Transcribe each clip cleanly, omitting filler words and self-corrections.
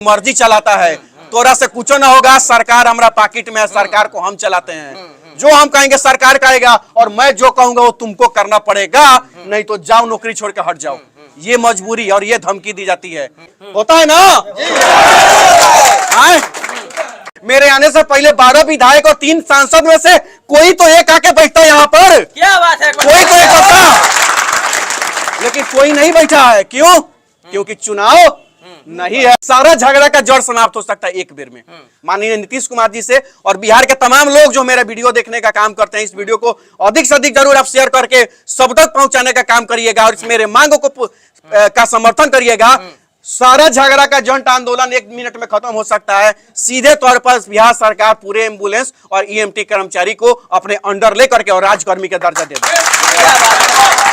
मर्जी चलाता है, तोरा से कुछ ना होगा। सरकार हमारा पॉकेट में है, सरकार को हम चलाते हैं। जो हम कहेंगे सरकार कहेगा, और मैं जो कहूंगा वो तुमको करना पड़ेगा, नहीं तो जाओ नौकरी छोड़ के हट जाओ। ये मजबूरी और ये धमकी दी जाती है, होता है ना। मेरे आने से पहले 12 विधायक और 3 सांसद में से कोई तो एक आके बैठता है यहाँ पर। क्या बात है, कोई तो एक होता, लेकिन कोई नहीं बैठा है। क्यों? क्योंकि चुनाव नहीं है। सारा झगड़ा का जड़ समाप्त हो सकता है एक बेर में। माननीय नीतीश कुमार जी से और बिहार के तमाम लोग जो मेरा वीडियो देखने का काम करते हैं, इस वीडियो को अधिक से अधिक जरूर आप शेयर करके सब तक पहुंचाने का काम करिएगा और इस मेरे मांगों को का समर्थन करिएगा। सारा झगड़ा का जन आंदोलन 1 मिनट में खत्म हो सकता है। सीधे तौर पर बिहार सरकार पूरे एम्बुलेंस और ईएमटी कर्मचारी को अपने अंडर लेकर के और राजकर्मी का दर्जा दे दे।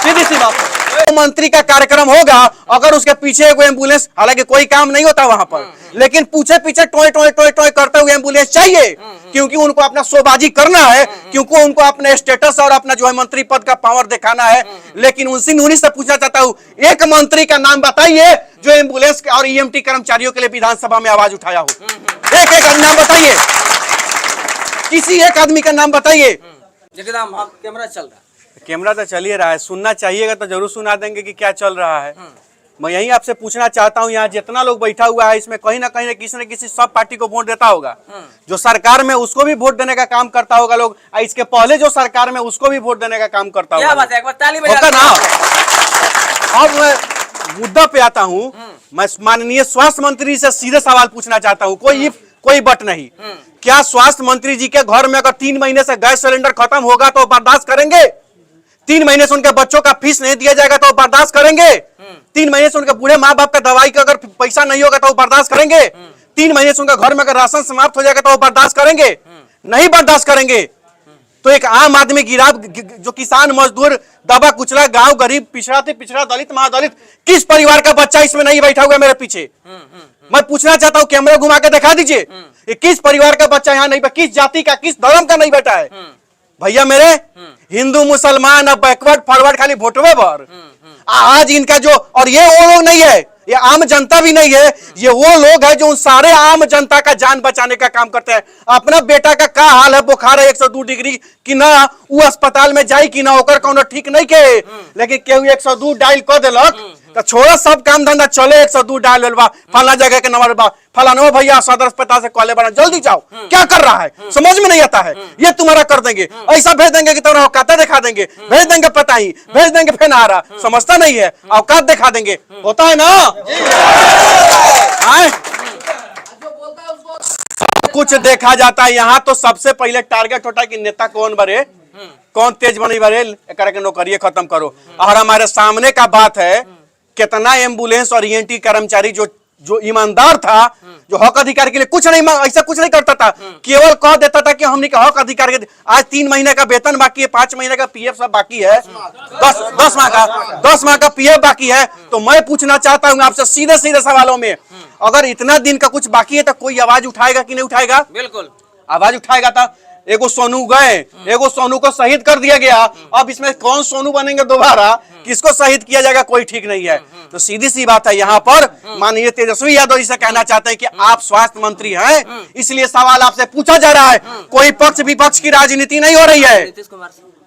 सीधी सी बात है। मंत्री का कार्यक्रम होगा, अगर उसके पीछे एक एम्बुलेंस, हालांकि कोई काम नहीं होता वहां पर, लेकिन पीछे पीछे टोय टोय टोय टोय करते हुए एम्बुलेंस चाहिए, क्योंकि उनको अपना शोबाजी करना है, क्योंकि उनको अपने स्टेटस और अपना जो है मंत्री पद का पावर दिखाना है। लेकिन उन्हीं से पूछना चाहता हूं, एक मंत्री का नाम बताइए जो एम्बुलेंस और ईएमटी कर्मचारियों के लिए विधानसभा में आवाज उठाया हो। एक एक नाम बताइए, किसी एक आदमी का नाम बताइए। एकदम कैमरा चल रहा है, कैमरा तो चल ही रहा है, सुनना चाहिएगा तो जरूर सुना देंगे कि क्या चल रहा है। मैं यही आपसे पूछना चाहता हूं, यहाँ जितना लोग बैठा हुआ है इसमें कहीं ना कहीं किसी न किसी सब पार्टी को वोट देता होगा। जो सरकार में उसको भी वोट देने का काम करता होगा लोग, इसके पहले जो सरकार में उसको भी वोट देने का काम करता होगा। क्या बात है, एक बार ताली बजा होता ना। अब मैं मुद्दा पे आता हूं, मैं माननीय स्वास्थ्य मंत्री से सीधे सवाल पूछना चाहता हूं, कोई बट नहीं। क्या स्वास्थ्य मंत्री जी के घर में अगर 3 महीने से गैस सिलेंडर खत्म होगा तो बर्दाश्त करेंगे? 3 महीने से उनके बच्चों का फीस नहीं दिया जाएगा तो बर्दाश्त करेंगे? 3 महीने से उनके बूढ़े माँ बाप का दवाई का अगर पैसा नहीं होगा तो बर्दाश्त करेंगे? 3 महीने से उनका घर में अगर राशन समाप्त हो जाएगा तो बर्दाश्त करेंगे? नहीं बर्दाश्त करेंगे। तो एक आम आदमी जो किसान मजदूर दबा कुचला गांव गरीब पिछड़ा से पिछड़ा दलित महादलित, किस परिवार का बच्चा इसमें नहीं बैठा हुआ मेरे पीछे? मैं पूछना चाहता हूं, कैमरा घुमा के दिखा दीजिए, किस परिवार का बच्चा यहाँ नहीं, किस जाति का, किस धर्म का नहीं बैठा है? भैया मेरे, हिंदू मुसलमान अब बैकवर्ड फॉरवर्ड खाली वोटवे पर। आज इनका जो, और ये वो लोग नहीं है, ये आम जनता भी नहीं है, ये वो लोग है जो उन सारे आम जनता का जान बचाने का काम करते हैं। अपना बेटा का क्या हाल है, बुखार है 102 डिग्री कि ना, वो अस्पताल में जाई कि ना, होकर कौन ठीक नहीं के, लेकिन केहू 102 डायल कर देलक तो छोड़ा सब काम धंधा चले। 102 डायल बा, फला जगह के नंबर बा, फलानो भैया सदर अस्पताल से कॉले बना, जल्दी जाओ। क्या कर रहा है समझ में नहीं आता है। ये तुम्हारा कर देंगे, ऐसा भेज देंगे कि तुम्हारा औकात दिखा देंगे, भेज देंगे पता ही, भेज देंगे फिर आ रहा, समझता नहीं है, औकात दिखा देंगे। होता है ना। कुछ देखा जाता है यहाँ तो सबसे पहले टारगेट होता है कि नेता कौन बने, कौन तेज बनी बने, करके नौकरी खत्म करो। और हमारे सामने का बात है, कितना एम्बुलेंस और ईएनटी कर्मचारी जो ईमानदार था, जो हक अधिकार के लिए कुछ नहीं, ऐसा कुछ नहीं करता था, केवल कह देता था कि हमने हक अधिकार के। आज 3 महीने का वेतन बाकी है, 5 महीने का पीएफ सब बाकी है, 10 माह का पीएफ बाकी है। तो मैं पूछना चाहता हूँ आपसे सीधे सीधे सवालों में, अगर इतना दिन का कुछ बाकी है तो कोई आवाज उठाएगा कि नहीं उठाएगा? बिल्कुल आवाज उठाएगा। था एगो सोनू गए, एगो सोनू को शहीद कर दिया गया, अब इसमें कौन सोनू बनेंगे दोबारा, किसको शहीद किया जाएगा, कोई ठीक नहीं है। तो सीधी सी बात है, यहाँ पर माननीय तेजस्वी यादव जी से कहना चाहते हैं कि आप स्वास्थ्य मंत्री हैं, इसलिए सवाल आपसे पूछा जा रहा है। कोई पक्ष विपक्ष की राजनीति नहीं हो रही है।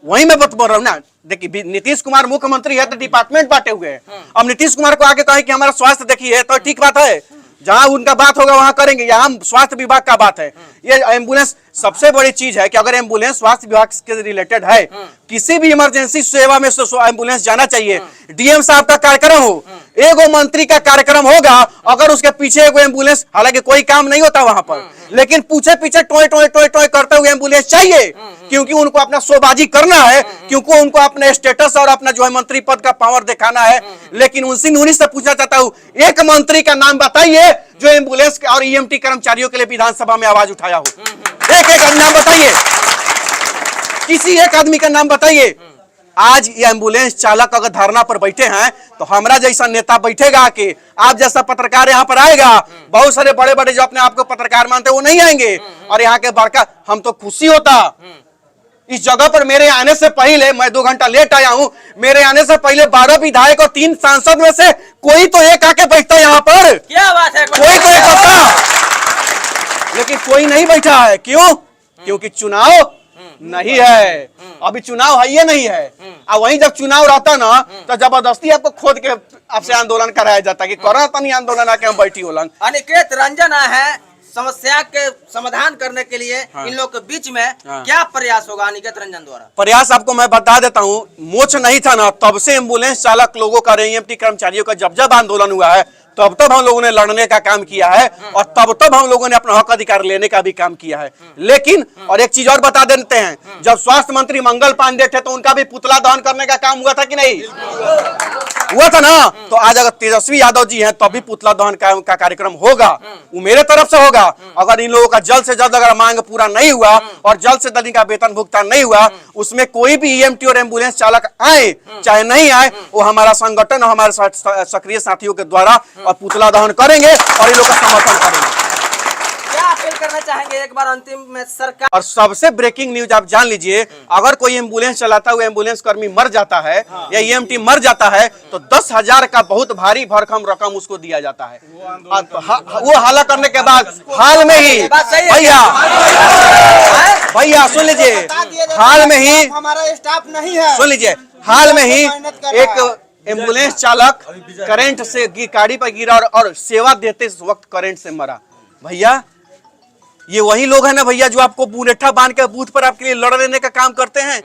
वही मैं बोल रहा हूँ ना। देखिए, नीतीश कुमार मुख्यमंत्री है तो डिपार्टमेंट बांटे हुए हैं। अब नीतीश कुमार को आगे कहे कि हमारा स्वास्थ्य देखिए तो ठीक बात है, जहां उनका बात होगा वहां करेंगे। यहाँ स्वास्थ्य विभाग का बात है। ये एम्बुलेंस सबसे बड़ी चीज है कि अगर एम्बुलेंस स्वास्थ्य विभाग के रिलेटेड है, किसी भी इमरजेंसी सेवा में एम्बुलेंस जाना चाहिए। डीएम साहब का कार्यक्रम हो, एगो मंत्री का कार्यक्रम होगा, अगर उसके पीछे एगो एम्बुलेंस, हालांकि कोई काम नहीं होता वहां पर, लेकिन पीछे पीछे टोय टोय टोय टोय करते हुए एम्बुलेंस चाहिए, क्योंकि उनको अपना शोबाजी करना है, क्योंकि उनको अपने स्टेटस और अपना जो है मंत्री पद का पावर दिखाना है। लेकिन उन्हीं से पूछना चाहता हूं, एक मंत्री का नाम बताइए जो एम्बुलेंस और ईएमटी कर्मचारियों के लिए विधानसभा में आवाज उठाया हो। एक एक नाम बताइए, किसी एक आदमी का नाम बताइए। आज ये एम्बुलेंस चालक अगर धरना पर बैठे हैं तो हमारा जैसा नेता बैठेगा कि आप जैसा पत्रकार यहाँ पर आएगा। बहुत सारे बड़े बड़े जो अपने आप को पत्रकार मानते हैं वो नहीं आएंगे। और यहाँ के बड़का, हम तो खुशी होता इस जगह पर मेरे आने से पहले, मैं 2 घंटा लेट आया हूं, मेरे आने से पहले 12 विधायक और 3 सांसद में से कोई तो एक आके बैठता यहाँ पर, क्या बात है, कोई तो एक होता, लेकिन कोई नहीं बैठा है। क्यों? क्योंकि चुनाव नहीं है, अभी चुनाव है ये नहीं है। और वहीं जब चुनाव रहता ना तो जबरदस्ती आपको खोद के आपसे आंदोलन कराया जाता कि करो तनी आंदोलन आके हम बैठी होलन। अनिकेत रंजन है समस्या के समाधान करने के लिए। इन लोग के बीच में क्या प्रयास होगा अनिकेत रंजन द्वारा? प्रयास आपको मैं बता देता हूं, मोच नहीं था ना तब से एम्बुलेंस चालक लोगों का, ईएमटी कर्मचारियों का जब आंदोलन हुआ है तब हम लोगों ने लड़ने का काम किया है और तब हम लोगों ने अपना हक अधिकार लेने का भी काम किया है। लेकिन और एक चीज और बता देते हैं, जब स्वास्थ्य मंत्री मंगल पांडे थे तो उनका भी पुतला दहन करने का काम हुआ था कि नहीं? हुआ था ना। तो आज अगर तेजस्वी यादव जी हैं तब भी पुतला दहन का कार्यक्रम होगा, वो मेरे तरफ से होगा। अगर इन लोगों का जल्द से जल्द अगर मांग पूरा नहीं हुआ और जल्द से जल्द इनका वेतन भुगतान नहीं हुआ, उसमें कोई भी ईएमटी और एम्बुलेंस चालक आए चाहे नहीं आए, वो हमारा संगठन और हमारे सक्रिय साथियों के द्वारा और पुतला दहन करेंगे और इन लोगों का समर्थन करेंगे। क्या अपील करना चाहेंगे एक बार अंतिम में सरकार? और सबसे ब्रेकिंग न्यूज आप जान लीजिए, अगर कोई एम्बुलेंस चलाता हुआ एम्बुलेंस कर्मी मर जाता है या ईएमटी मर जाता है तो 10,000 का बहुत भारी भरकम रकम उसको दिया जाता है। वो हाला करने के बाद हाल में ही भैया सुन लीजिए, हाल में ही हमारा स्टाफ नहीं है, सुन लीजिए, हाल में ही एक एम्बुलेंस चालक करंट से गाड़ी पर गिरा और सेवा देते वक्त करंट से मरा। भैया ये वही लोग हैं ना भैया जो आपको बुलेठा बांध के बूथ पर आपके लिए लड़ लेने का काम करते हैं,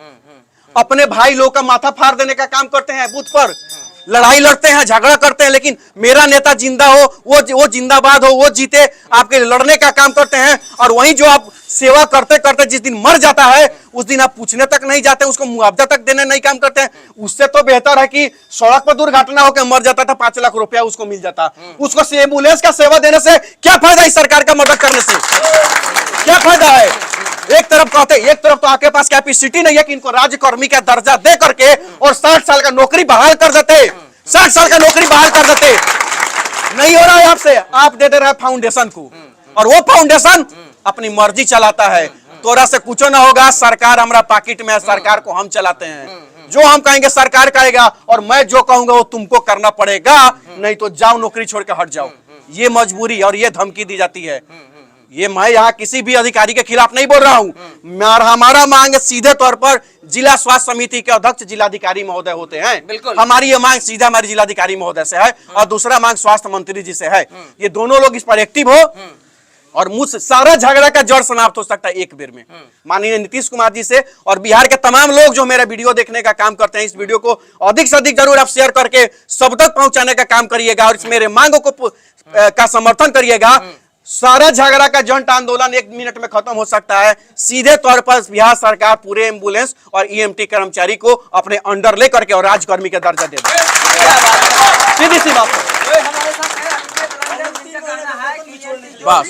अपने भाई लोग का माथा फाड़ देने का काम करते हैं, बूथ पर लड़ाई लड़ते हैं, झगड़ा करते हैं, लेकिन मेरा नेता जिंदा हो, वो जिंदाबाद हो, वो जीते, आपके लड़ने का काम करते हैं। और वहीं जो आप सेवा करते करते जिस दिन मर जाता है उस दिन आप पूछने तक नहीं जाते, उसको मुआवजा तक देने नहीं काम करते हैं। उससे तो बेहतर है कि सड़क पर दुर्घटना होकर मर जाता था, 5 लाख रुपया उसको मिल जाता। उसको एम्बुलेंस का सेवा देने से क्या फायदा? इस सरकार का मदद करने से क्या फायदा है? एक तरफ कहते, एक तरफ तो आपके पास कैपेसिटी नहीं है कि इनको राज्यकर्मी का दर्जा दे करके और 60 साल का नौकरी बहाल कर देते, 60 साल का नौकरी बहाल कर देते। नहीं हो रहा है आपसे, आप दे रहे फाउंडेशन को, और वो फाउंडेशन अपनी मर्जी चलाता है। तोरा से कुछ ना होगा, सरकार हमारा पॉकेट में है, सरकार को हम चलाते हैं। जो हम कहेंगे सरकार करेगा और मैं जो कहूंगा वो तुमको करना पड़ेगा, नहीं तो जाओ नौकरी छोड़ के हट जाओ। ये मजबूरी और ये धमकी दी जाती है। ये मैं यहाँ किसी भी अधिकारी के खिलाफ नहीं बोल रहा हूँ। हमारा मांग सीधे तौर पर जिला स्वास्थ्य समिति के अध्यक्ष जिलाधिकारी महोदय होते हैं। हमारी ये मांग सीधा हमारे जिलाधिकारी महोदय से है और दूसरा मांग स्वास्थ्य मंत्री जी से है। ये दोनों लोग इस पर एक्टिव हो और मुझसे सारा झगड़ा का जड़ समाप्त हो सकता है एक बेर में। माननीय नीतीश कुमार जी से और बिहार के तमाम लोग जो मेरा वीडियो देखने का काम करते हैं, इस वीडियो को अधिक से अधिक जरूर आप शेयर करके सब तक पहुंचाने का काम करिएगा और इस मेरे मांगों को का समर्थन करिएगा। सारा झगड़ा का जंट आंदोलन 1 मिनट में खत्म हो सकता है। सीधे तौर पर बिहार सरकार पूरे एम्बुलेंस और ईएमटी कर्मचारी को अपने अंडर लेकर के और राजकर्मी का दर्जा दे दे। सीधी सी बात है। हमारे साथ है अनिकेत रंजन, जिनका कहना है कि बस